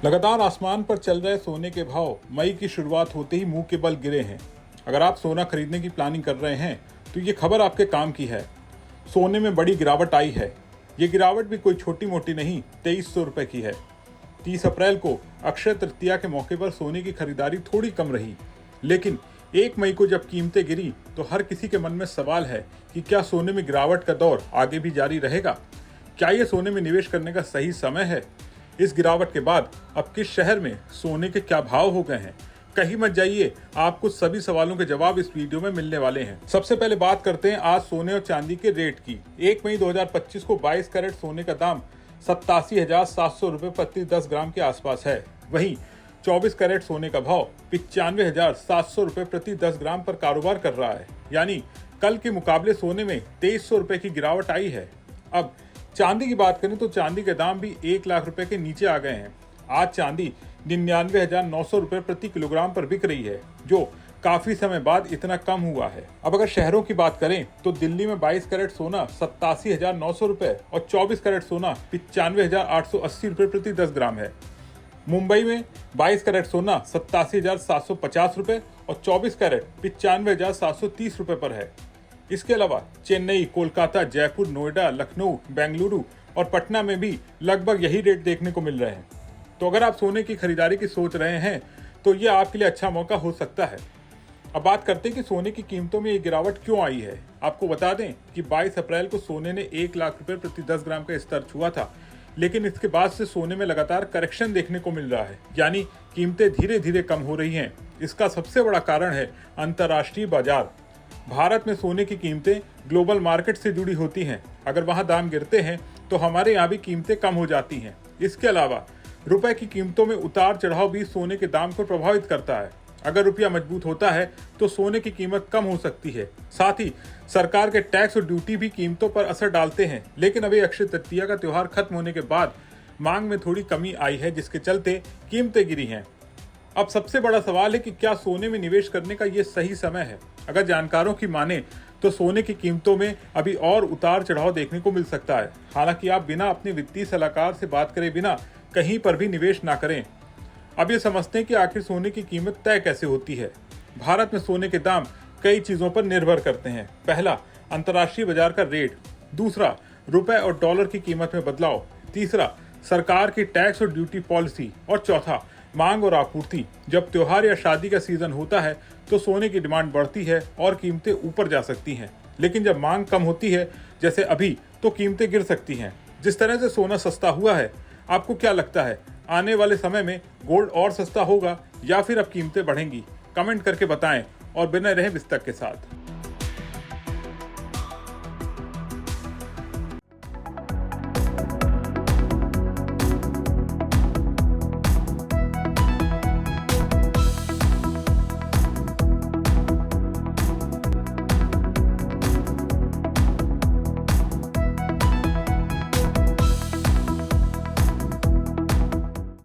लगातार आसमान पर चल रहे सोने के भाव मई की शुरुआत होते ही मुंह के बल गिरे हैं। अगर आप सोना खरीदने की प्लानिंग कर रहे हैं तो ये खबर आपके काम की है। सोने में बड़ी गिरावट आई है। ये गिरावट भी कोई छोटी मोटी नहीं, 2300 रुपए की है। 30 अप्रैल को अक्षय तृतीया के मौके पर सोने की खरीदारी थोड़ी कम रही, लेकिन 1 मई को जब कीमतें गिरी तो हर किसी के मन में सवाल है कि क्या सोने में गिरावट का दौर आगे भी जारी रहेगा? क्या ये सोने में निवेश करने का सही समय है? इस गिरावट के बाद अब किस शहर में सोने के क्या भाव हो गए हैं? कहीं मत जाइए, आपको सभी सवालों के जवाब इस वीडियो में मिलने वाले हैं। सबसे पहले बात करते हैं आज सोने और चांदी के रेट की। 1 मई 2025 को 22 कैरेट सोने का दाम 87,700 रुपए प्रति 10 ग्राम के आसपास है। वहीं 24 कैरेट सोने का भाव 95,700 रुपए प्रति 10 ग्राम पर कारोबार कर रहा है। यानी कल के मुकाबले सोने में 2300 रुपए की गिरावट आई है। अब चांदी की बात करें तो चांदी के दाम भी 1 लाख रुपए के नीचे आ गए हैं। आज चांदी 99,900 रुपए प्रति किलोग्राम पर बिक रही है, जो काफी समय बाद इतना कम हुआ है। अब अगर शहरों की बात करें तो दिल्ली में 22 कैरेट सोना 87,900 रुपए और 24 कैरेट सोना 95,880 रुपए प्रति 10 ग्राम है। मुंबई में 22 कैरेट सोना 87,750 रुपए और 24 कैरेट 95,730 रुपए पर है। इसके अलावा चेन्नई, कोलकाता, जयपुर, नोएडा, लखनऊ, बेंगलुरु और पटना में भी लगभग यही रेट देखने को मिल रहे हैं। तो अगर आप सोने की खरीदारी की सोच रहे हैं तो ये आपके लिए अच्छा मौका हो सकता है। अब बात करते हैं कि सोने की कीमतों में ये गिरावट क्यों आई है। आपको बता दें कि 22 अप्रैल को सोने ने 1 लाख रुपए प्रति 10 ग्राम का स्तर छुआ था, लेकिन इसके बाद से सोने में लगातार करेक्शन देखने को मिल रहा है, यानी कीमतें धीरे धीरे कम हो रही हैं। इसका सबसे बड़ा कारण है अंतर्राष्ट्रीय बाजार। भारत में सोने की कीमतें ग्लोबल मार्केट से जुड़ी होती हैं। अगर वहां दाम गिरते हैं तो हमारे यहाँ भी कीमतें कम हो जाती हैं। इसके अलावा रुपए की कीमतों में उतार चढ़ाव भी सोने के दाम को प्रभावित करता है। अगर रुपया मजबूत होता है तो सोने की कीमत कम हो सकती है। साथ ही सरकार के टैक्स और ड्यूटी भी कीमतों पर असर डालते हैं। लेकिन अभी अक्षय तृतीया का त्योहार खत्म होने के बाद मांग में थोड़ी कमी आई है, जिसके चलते कीमतें गिरी हैं। अब सबसे बड़ा सवाल है कि क्या सोने में निवेश करने का ये सही समय है? अगर जानकारों की माने तो सोने की कीमतों में अभी और उतार चढ़ाव देखने को मिल सकता है। हालांकि आप बिना अपने वित्तीय सलाहकार से बात करे बिना कहीं पर भी निवेश ना करें। अब ये समझते हैं कि आखिर सोने की कीमत तय कैसे होती है। भारत में सोने के दाम कई चीजों पर निर्भर करते हैं। पहला, अंतर्राष्ट्रीय बाजार का रेट। दूसरा, रुपए और डॉलर की कीमत में बदलाव। तीसरा, सरकार की टैक्स और ड्यूटी पॉलिसी। और चौथा, मांग और आपूर्ति। जब त्योहार या शादी का सीजन होता है तो सोने की डिमांड बढ़ती है और कीमतें ऊपर जा सकती हैं, लेकिन जब मांग कम होती है जैसे अभी, तो कीमतें गिर सकती हैं। जिस तरह से सोना सस्ता हुआ है, आपको क्या लगता है आने वाले समय में गोल्ड और सस्ता होगा या फिर अब कीमतें बढ़ेंगी? कमेंट करके बताएं और बने रहें विस्तक के साथ।